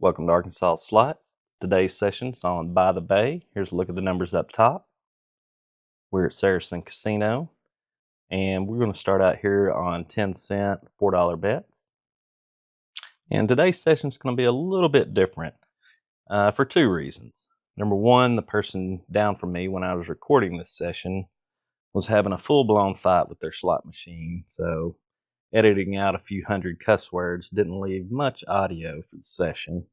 Welcome to Arkansas Slot. Today's session's on By the Bay. Here's a look at the numbers up top. We're at Saracen Casino, and we're going to start out here on 10-cent, $4 bets. And today's session's going to be a little bit different for two reasons. Number one, the person down from me when I was recording this session was having a full-blown fight with their slot machine, so editing out a few hundred cuss words didn't leave much audio for the session.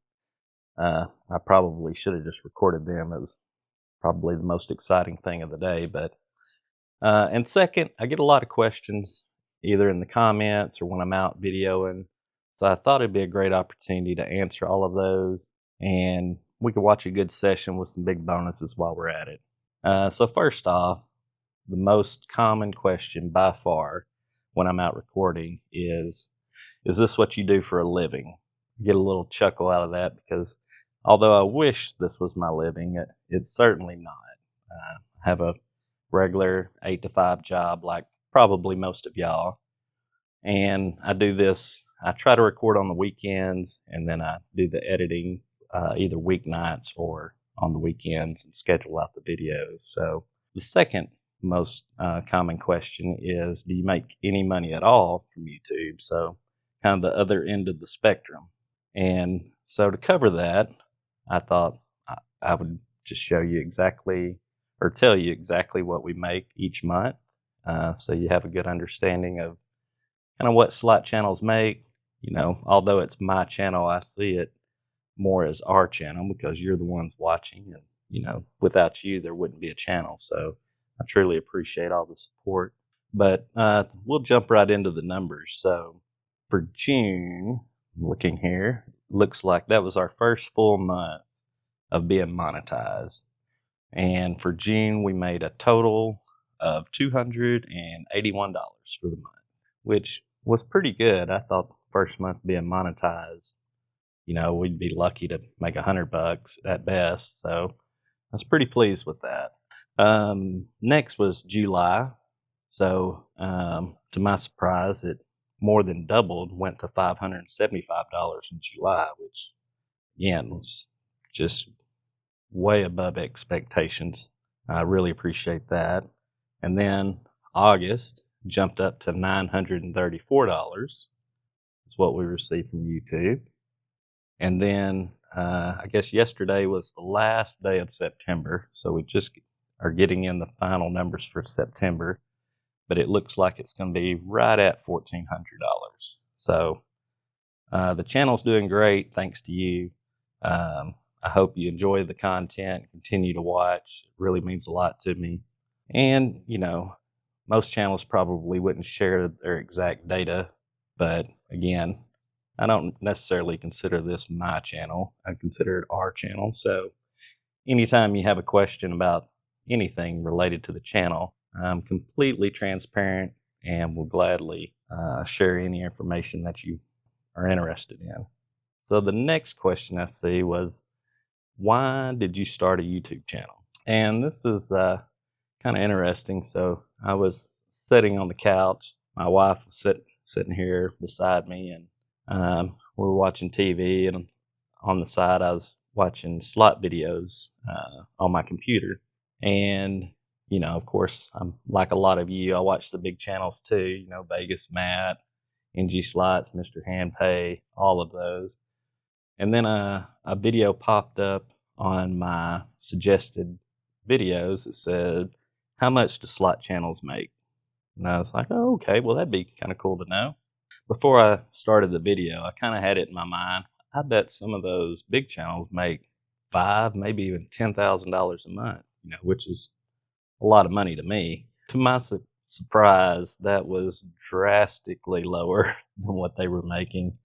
I probably should have just recorded them. It was probably the most exciting thing of the day. And second, I get a lot of questions either in the comments or when I'm out videoing. So I thought it'd be a great opportunity to answer all of those, and we could watch a good session with some big bonuses while we're at it. So first off, the most common question by far when I'm out recording is this what you do for a living? I get a little chuckle out of that because although I wish this was my living, it's certainly not. I have a regular 8 to 5 job like probably most of y'all. And I do this, I try to record on the weekends, and then I do the editing either weeknights or on the weekends and schedule out the videos. So the second most common question is, do you make any money at all from YouTube? So kind of the other end of the spectrum. And so to cover that, I thought I would just show you exactly, or tell you exactly what we make each month, so you have a good understanding of kind of what slot channels make. You know, although it's my channel, I see it more as our channel because you're the ones watching, and you know, without you, there wouldn't be a channel. So I truly appreciate all the support. But we'll jump right into the numbers. So for June, looking here, looks like that was our first full month of being monetized. And for June, we made a total of $281 for the month, which was pretty good. I thought the first month being monetized, you know, we'd be lucky to make $100 at best. So I was pretty pleased with that. Next was July. So to my surprise, it more than doubled, went to $575 in July, which again was just way above expectations. I really appreciate that. And then August jumped up to $934 is what we received from YouTube. And then I guess yesterday was the last day of September, so we just are getting in the final numbers for September, but it looks like it's going to be right at $1,400. So the channel's doing great thanks to you. I hope you enjoy the content, continue to watch. It really means a lot to me. And, you know, most channels probably wouldn't share their exact data, but again, I don't necessarily consider this my channel. I consider it our channel. So anytime you have a question about anything related to the channel, I'm completely transparent and will gladly share any information that you are interested in. So the next question I see was, why did you start a YouTube channel? And this is kind of interesting. So I was sitting on the couch. My wife was sitting here beside me, and we were watching TV, and on the side I was watching slot videos on my computer. And, you know, of course, I'm like a lot of you, I watch the big channels too, you know, Vegas Matt, NG Slots, Mr. Handpay, all of those. And then a video popped up on my suggested videos that said, how much do slot channels make? And I was like, oh, okay, well, that'd be kind of cool to know. Before I started the video, I kind of had it in my mind, I bet some of those big channels make $5,000, maybe even $10,000 a month, you know, which is a lot of money to me. To my surprise, that was drastically lower than what they were making.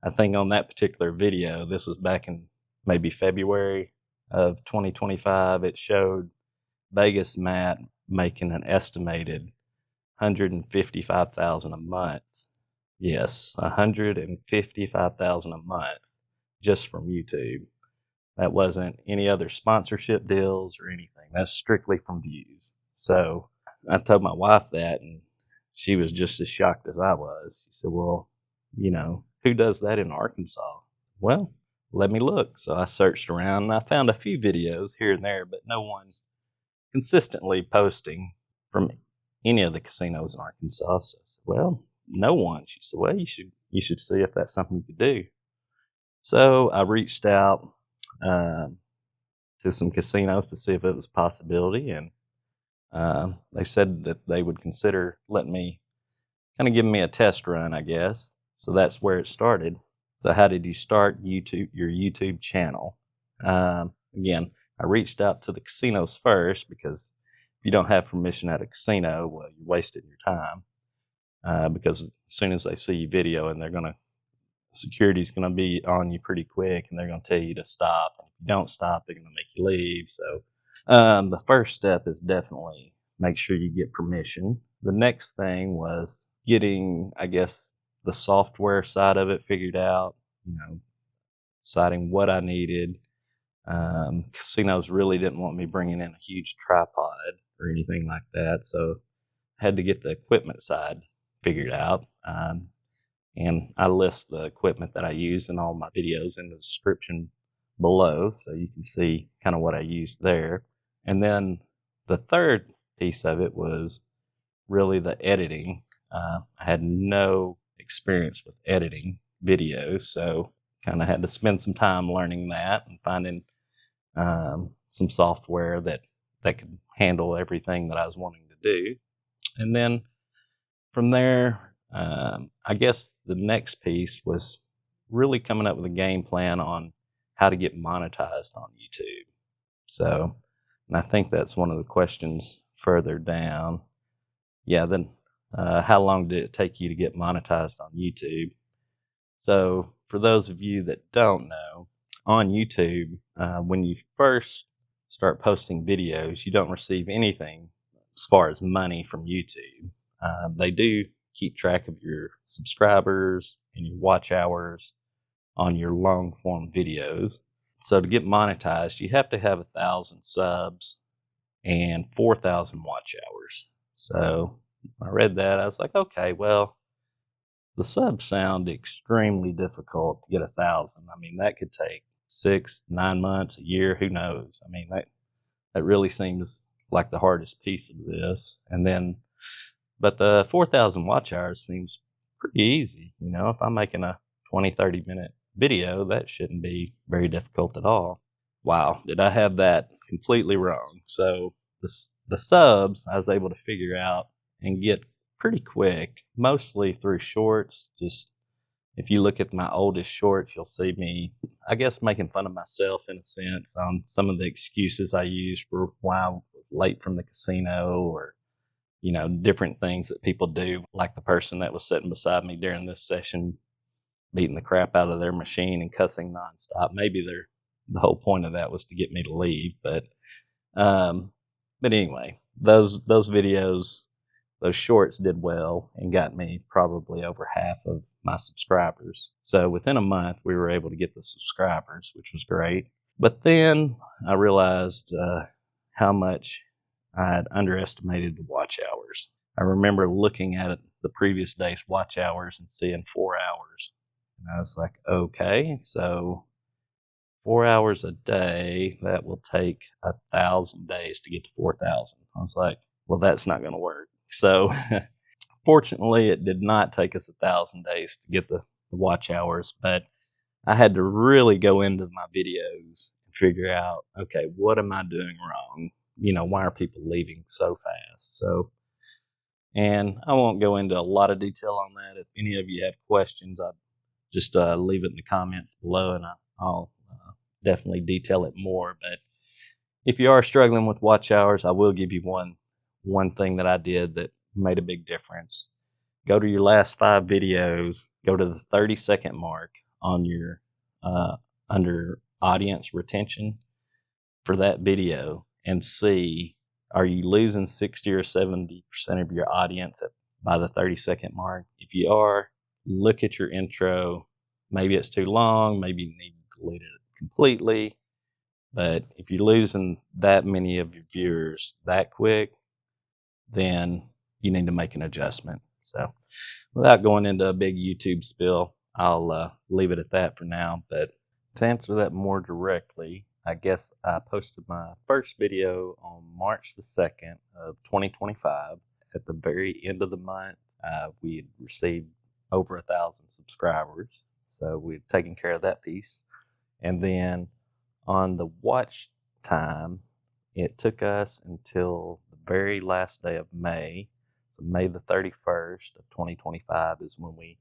I think on that particular video, this was back in maybe February of 2025, it showed Vegas Matt making an estimated $155,000 a month. Yes, $155,000 a month just from YouTube. That wasn't any other sponsorship deals or anything. That's strictly from views. So I told my wife that, and she was just as shocked as I was. She said, well, you know, who does that in Arkansas? Well, let me look. So I searched around and I found a few videos here and there, but no one consistently posting from any of the casinos in Arkansas. So I said, well, no one. She said, well, you should see if that's something you could do. So I reached out to some casinos to see if it was a possibility, and they said that they would consider letting me kind of giving me a test run, I guess. So that's where it started. So how did you start your YouTube channel? Again, I reached out to the casinos first because if you don't have permission at a casino, well, you're wasting your time because as soon as they see you video, and security's gonna be on you pretty quick, and they're gonna tell you to stop. And if you don't stop, they're gonna make you leave. So the first step is definitely make sure you get permission. The next thing was getting, I guess, the software side of it figured out, deciding what I needed. Casinos really didn't want me bringing in a huge tripod or anything like that, so I had to get the equipment side figured out. And I list the equipment that I use in all my videos in the description below, so you can see kind of what I used there. And then the third piece of it was really the editing. I had no experience with editing videos, so kind of had to spend some time learning that and finding some software that could handle everything that I was wanting to do. And then from there, I guess the next piece was really coming up with a game plan on how to get monetized on YouTube. So, and I think that's one of the questions further down. Yeah, then how long did it take you to get monetized on YouTube? So for those of you that don't know, on YouTube, when you first start posting videos, you don't receive anything as far as money from YouTube. They do keep track of your subscribers and your watch hours on your long form videos. So to get monetized, you have to have 1,000 subs and 4,000 watch hours. So I read that, I was like, okay, well, the subs sound extremely difficult to get 1,000. I mean, that could take 6, 9 months, a year, who knows? I mean, that really seems like the hardest piece of this. And then, but the 4,000 watch hours seems pretty easy. If I'm making a 20, 30 minute video, that shouldn't be very difficult at all. Wow, did I have that completely wrong? So the subs I was able to figure out and get pretty quick, mostly through shorts. Just if you look at my oldest shorts, you'll see me, I guess, making fun of myself in a sense on some of the excuses I used for why I was late from the casino, or different things that people do, like the person that was sitting beside me during this session beating the crap out of their machine and cussing nonstop. Maybe the whole point of that was to get me to leave, but anyway, those videos, those shorts did well and got me probably over half of my subscribers. So within a month, we were able to get the subscribers, which was great. But then I realized how much I had underestimated the watch hours. I remember looking at the previous day's watch hours and seeing 4 hours. And I was like, okay, so 4 hours a day, that will take 1,000 days to get to 4,000. I was like, well, that's not going to work. So fortunately, it did not take us 1,000 days to get the watch hours, but I had to really go into my videos and figure out, okay, what am I doing wrong? Why are people leaving so fast? So, and I won't go into a lot of detail on that. If any of you have questions, I'll just leave it in the comments below, and I'll definitely detail it more. But if you are struggling with watch hours, I will give you one thing that I did that made a big difference. Go to your last 5 videos, go to the 30-second mark on your under audience retention for that video, and see, are you losing 60 or 70% of your audience by the 30-second mark? If you are, look at your intro. Maybe it's too long, maybe you need to delete it completely. But if you're losing that many of your viewers that quick, then you need to make an adjustment. So without going into a big YouTube spill, I'll leave it at that for now. But To answer that more directly, I guess I posted my first video on March the 2nd of 2025. At the very end of the month, we had received over 1,000 subscribers, so we'd taken care of that piece. And then on the watch time, it took us until the very last day of May. So May the 31st of 2025 is when we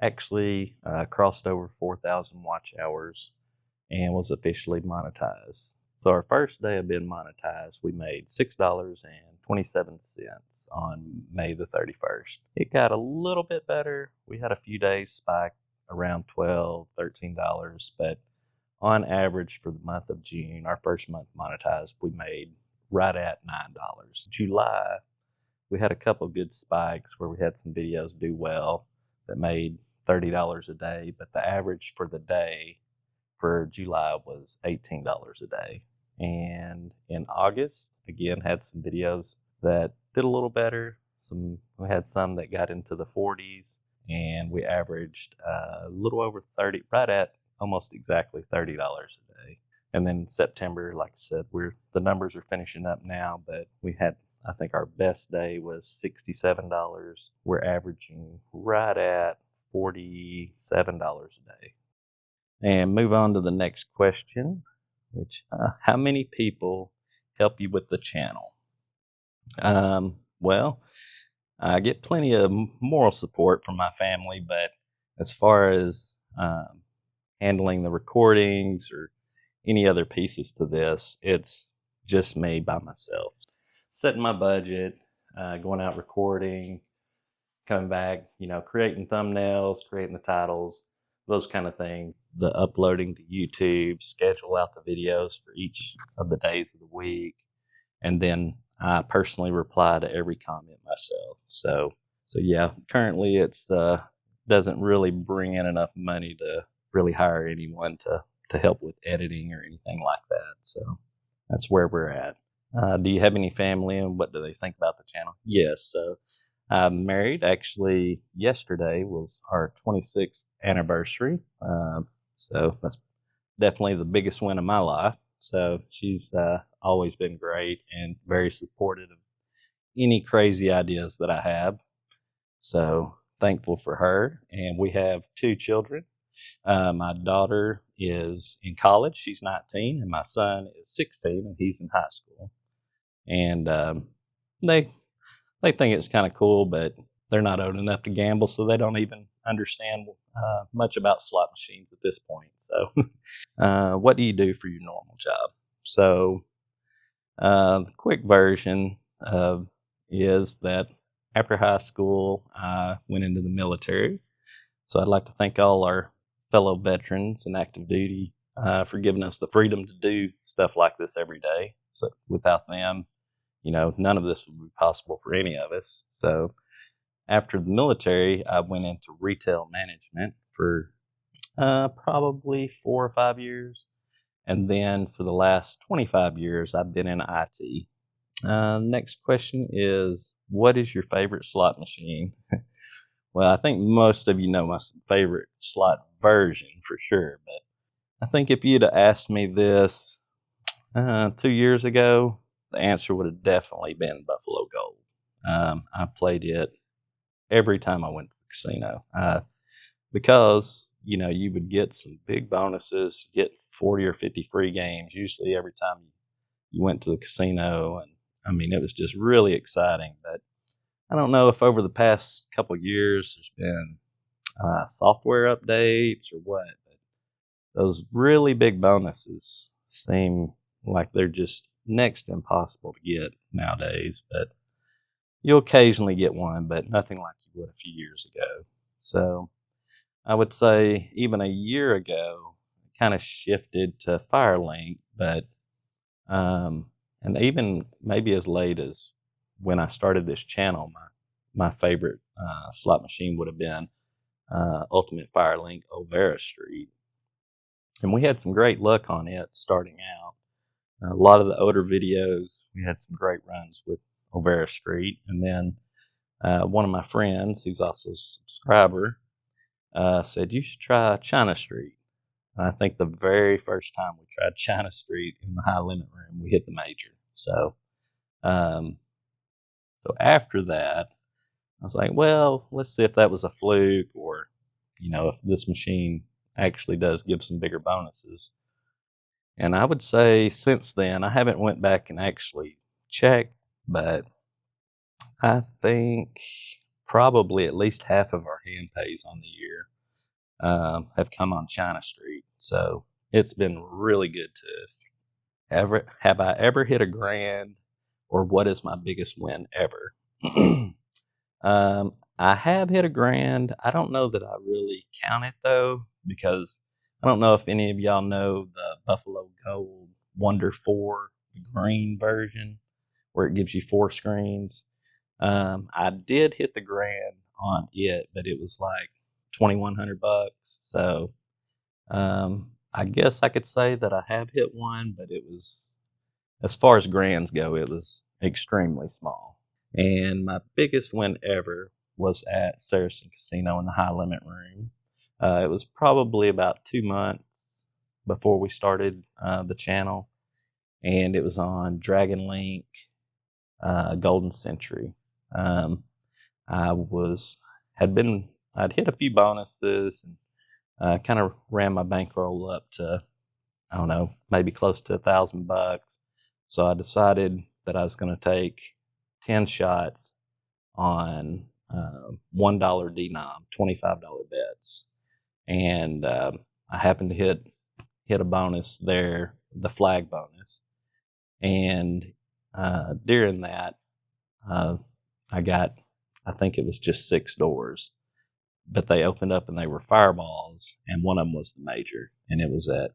actually crossed over 4,000 watch hours and was officially monetized. So our first day of being monetized, we made $6.27 on May the 31st. It got a little bit better. We had a few days spike around $12, $13, but on average for the month of June, our first month monetized, we made right at $9. July, we had a couple good spikes where we had some videos do well that made $30 a day, but the average for the day for July was $18 a day. And in August, again, had some videos that did a little better. We had some that got into the 40s, and we averaged a little over 30, right at almost exactly $30 a day. And then in September, like I said, the numbers are finishing up now, but we had, I think our best day was $67. We're averaging right at $47 a day. And move on to the next question, which how many people help you with the channel? Well, I get plenty of moral support from my family, but as far as handling the recordings or any other pieces to this, it's just me by myself. Setting my budget, going out recording, coming back, creating thumbnails, creating the titles, those kind of things. The uploading to YouTube, schedule out the videos for each of the days of the week, and then I personally reply to every comment myself. So yeah, currently it's doesn't really bring in enough money to really hire anyone to help with editing or anything like that. So that's where we're at. Do you have any family, and what do they think about the channel? Yes. So I'm married. Actually, yesterday was our 26th anniversary. So that's definitely the biggest win of my life. So she's always been great and very supportive of any crazy ideas that I have. So thankful for her. And we have 2 children. My daughter is in college. She's 19, and my son is 16, and he's in high school. And they think it's kind of cool, but they're not old enough to gamble, so they don't even understand much about slot machines at this point. So what do you do for your normal job? So the quick version is that after high school, I went into the military. So I'd like to thank all our fellow veterans and active duty for giving us the freedom to do stuff like this every day. So without them, none of this would be possible for any of us. So after the military, I went into retail management for probably 4 or 5 years. And then for the last 25 years, I've been in IT. Next question is, what is your favorite slot machine? Well, I think most of you know my favorite slot version for sure. But I think if you'd have asked me this 2 years ago, the answer would have definitely been Buffalo Gold. I played it every time I went to the casino because, you would get some big bonuses, get 40 or 50 free games, usually every time you went to the casino. And I mean, it was just really exciting. But I don't know if over the past couple of years there's been software updates or what, but those really big bonuses seem like they're just next to impossible to get nowadays. But you'll occasionally get one, but nothing like you would a few years ago. So I would say even a year ago, it kind of shifted to Firelink, but and even maybe as late as when I started this channel, my favorite slot machine would have been Ultimate Firelink Olvera Street. And we had some great luck on it starting out. A lot of the older videos, we had some great runs with Olvera Street. And then one of my friends, who's also a subscriber, said, you should try China Street. I think the very first time we tried China Street in the high limit room, we hit the major. Um, so after that, I was like, well, let's see if that was a fluke, or, if this machine actually does give some bigger bonuses. And I would say since then, I haven't went back and actually checked, but I think probably at least half of our hand pays on the year have come on China Street. So it's been really good to us. Have I ever hit a grand, or what is my biggest win ever? I have hit a grand. I don't know that I really count it though, because I don't know if any of y'all know the Buffalo Gold Wonder 4 green version, where it gives you 4 screens. I did hit the grand on it, but it was like $2,100. So I guess I could say that I have hit one, but it was, as far as grands go, it was extremely small. And my biggest win ever was at Saracen Casino in the high limit room. It was probably about 2 months before we started the channel, and it was on Dragon Link Golden Century. I'd hit a few bonuses, and kind of ran my bankroll up to, I don't know, maybe close to $1,000. So I decided that I was going to take 10 shots on $1 denom, $25 bets. And I happened to hit a bonus there, the flag bonus. And during that, I think it was just 6 doors, but they opened up and they were fireballs, and one of them was the major, and it was at,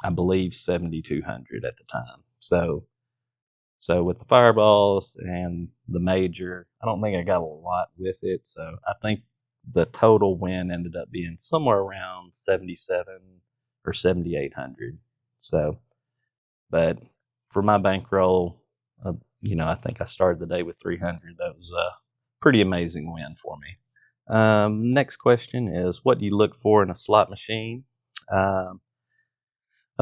I believe, 7,200 at the time. So with the fireballs and the major, I don't think I got a lot with it. So I think the total win ended up being somewhere around 77 or 7,800. So, but for my bankroll, I think I started the day with 300. That was a pretty amazing win for me. Next question is, what do you look for in a slot machine? A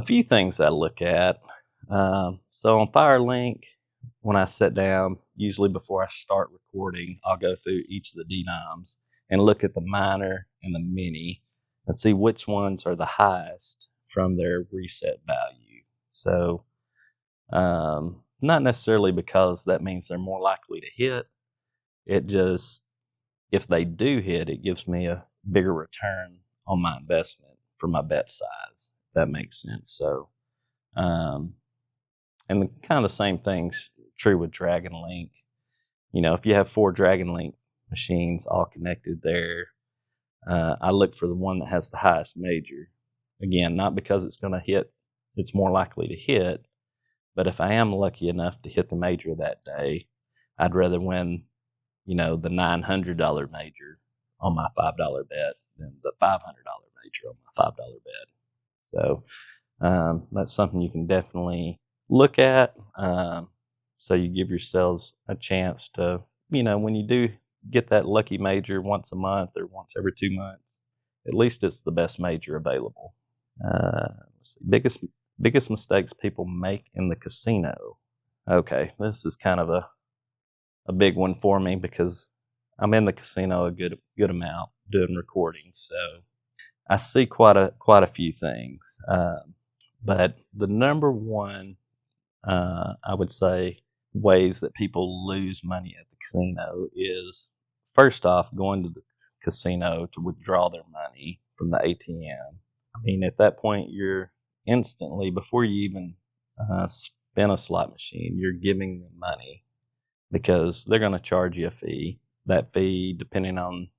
few things I look at. So on Firelink, when I sit down, usually before I start recording, I'll go through each of the denoms and look at the minor and the mini and see which ones are the highest from their reset value. So not necessarily because that means they're more likely to hit. It just, if they do hit, it gives me a bigger return on my investment for my bet size, if that makes sense. So, and kind of the same thing's true with Dragon Link. If you have 4 Dragon Link machines all connected there, I look for the one that has the highest major. Again, not because it's going to hit, it's more likely to hit, but if I am lucky enough to hit the major that day, I'd rather win, the $900 major on my $5 bet than the $500 major on my $5 bet. So that's something you can definitely look at. So you give yourselves a chance to, when you do get that lucky major once a month or once every 2 months, at least it's the best major available. Let's see, biggest mistakes people make in the casino. Okay, this is kind of a big one for me because I'm in the casino a good amount doing recordings, so I see quite a few things. But the number one, I would say, ways that people lose money at the casino is, first off, going to the casino to withdraw their money from the ATM. I mean, at that point, you're instantly, before you even spin a slot machine, you're giving them money because they're going to charge you a fee. That fee, depending on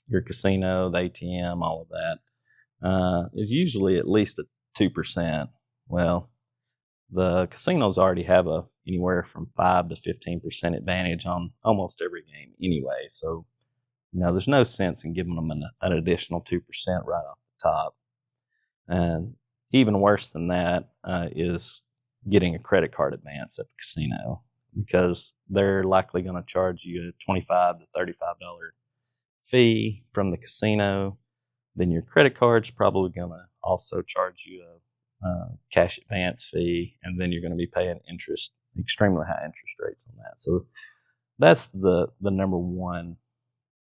your casino, the ATM, all of that, is usually at least a 2%. Well, the casinos already have anywhere from 5 to 15% advantage on almost every game anyway. So, there's no sense in giving them an additional 2% right off the top. And even worse than that is getting a credit card advance at the casino, because they're likely going to charge you a $25 to $35 fee from the casino. Then your credit card's probably going to also charge you a cash advance fee, and then you're going to be paying interest, extremely high interest rates on that. So that's the number one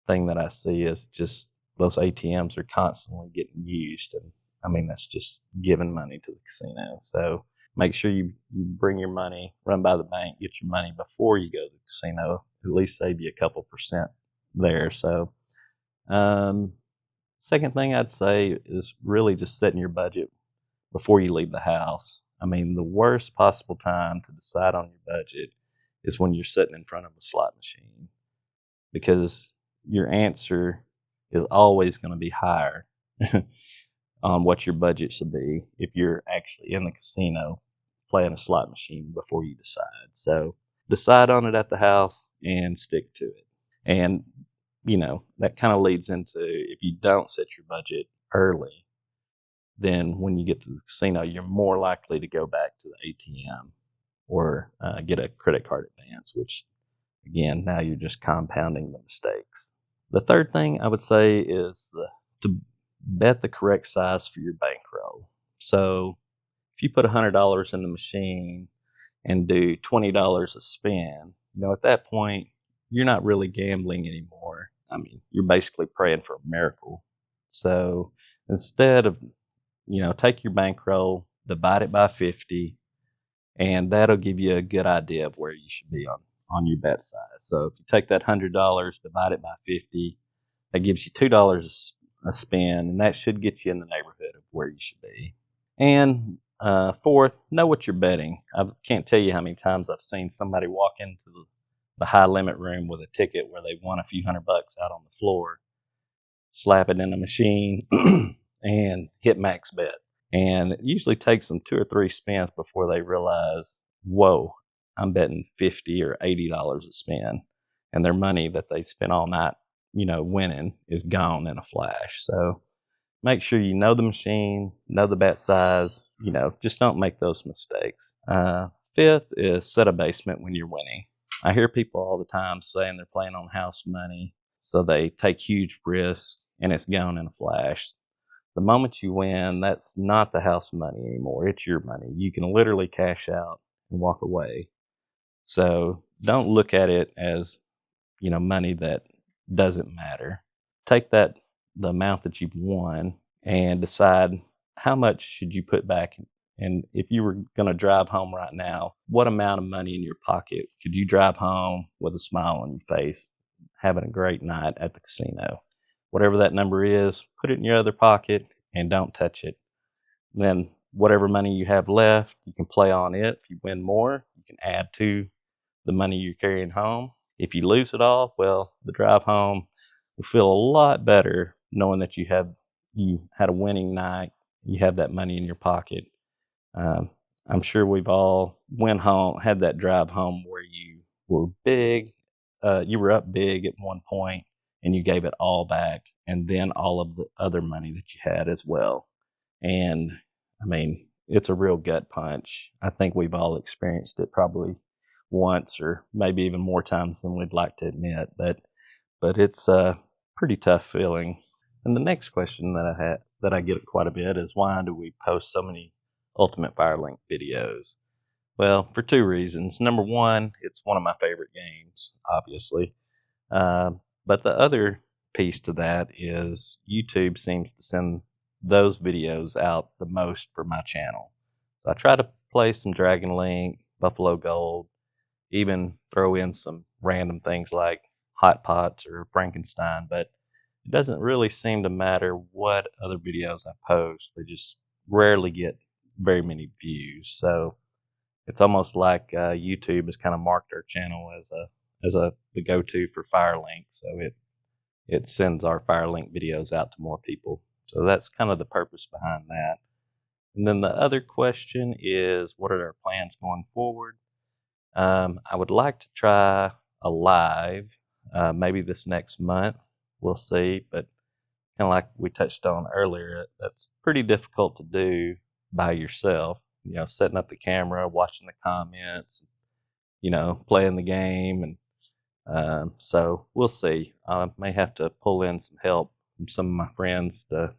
thing that I see is just those ATMs are constantly getting used, and I mean that's just giving money to the casino. So make sure you bring your money, run by the bank, get your money before you go to the casino. At least save you a couple percent there. So second thing I'd say is really just setting your budget before you leave the house. I mean, the worst possible time to decide on your budget is when you're sitting in front of a slot machine, because your answer is always going to be higher on what your budget should be if you're actually in the casino playing a slot machine before you decide. So decide on it at the house and stick to it. And, that kind of leads into, if you don't set your budget early, then when you get to the casino, you're more likely to go back to the ATM or get a credit card advance, which, again, now you're just compounding the mistakes. The third thing I would say is to bet the correct size for your bankroll. So if you put $100 in the machine and do $20 a spin, at that point, you're not really gambling anymore. I mean, you're basically praying for a miracle. So instead of, take your bankroll, divide it by 50, and that'll give you a good idea of where you should be on your bet size. So if you take that $100, divide it by 50, that gives you $2 a spin, and that should get you in the neighborhood of where you should be. And fourth, know what you're betting. I can't tell you how many times I've seen somebody walk into the high limit room with a ticket where they won a few $100 out on the floor, slap it in the machine, and hit max bet. And it usually takes them 2 or 3 spins before they realize, whoa, I'm betting $50 or $80 a spin, and their money that they spent all night, winning is gone in a flash. So make sure you know the machine, know the bet size, just don't make those mistakes. Fifth is set a basement when you're winning. I hear people all the time saying they're playing on house money, so they take huge risks and it's gone in a flash. The moment you win, that's not the house money anymore. It's your money. You can literally cash out and walk away. So don't look at it as, money that doesn't matter. Take the amount that you've won and decide how much should you put back. And if you were going to drive home right now, what amount of money in your pocket could you drive home with a smile on your face, having a great night at the casino? Whatever that number is, put it in your other pocket and don't touch it. And then whatever money you have left, you can play on it. If you win more, you can add to the money you're carrying home. If you lose it all, well, the drive home will feel a lot better knowing that you had a winning night, you have that money in your pocket. I'm sure we've all went home, had that drive home where you were big, you were up big at one point and you gave it all back, and then all of the other money that you had as well. And I mean, it's a real gut punch. I think we've all experienced it probably once or maybe even more times than we'd like to admit, but it's a pretty tough feeling. And the next question that I get quite a bit is, why do we post so many Ultimate Firelink videos? Well, for 2 reasons. Number one, it's one of my favorite games, obviously. But the other piece to that is YouTube seems to send those videos out the most for my channel. So I try to play some Dragon Link, Buffalo Gold, even throw in some random things like Hot Pots or Frankenstein, but it doesn't really seem to matter what other videos I post. They just rarely get very many views. So it's almost like YouTube has kind of marked our channel as the go-to for Firelink. So it sends our Firelink videos out to more people. So that's kind of the purpose behind that. And then the other question is, what are our plans going forward? I would like to try a live, maybe this next month. We'll see, but kind of like we touched on earlier, that's pretty difficult to do by yourself. Setting up the camera, watching the comments, playing the game, and so we'll see. I may have to pull in some help from some of my friends to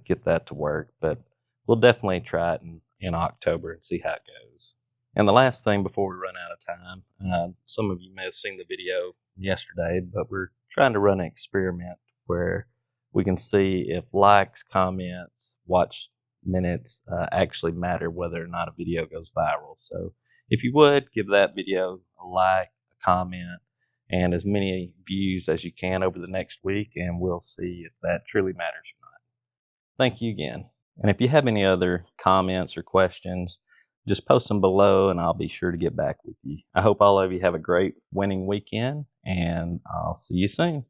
get that to work. But we'll definitely try it in October and see how it goes. And the last thing before we run out of time, some of you may have seen the video yesterday, but we're trying to run an experiment where we can see if likes, comments, watch minutes actually matter whether or not a video goes viral. So if you would, give that video a like, a comment, and as many views as you can over the next week, and we'll see if that truly matters or not. Thank you again. And if you have any other comments or questions, just post them below and I'll be sure to get back with you. I hope all of you have a great winning weekend, and I'll see you soon.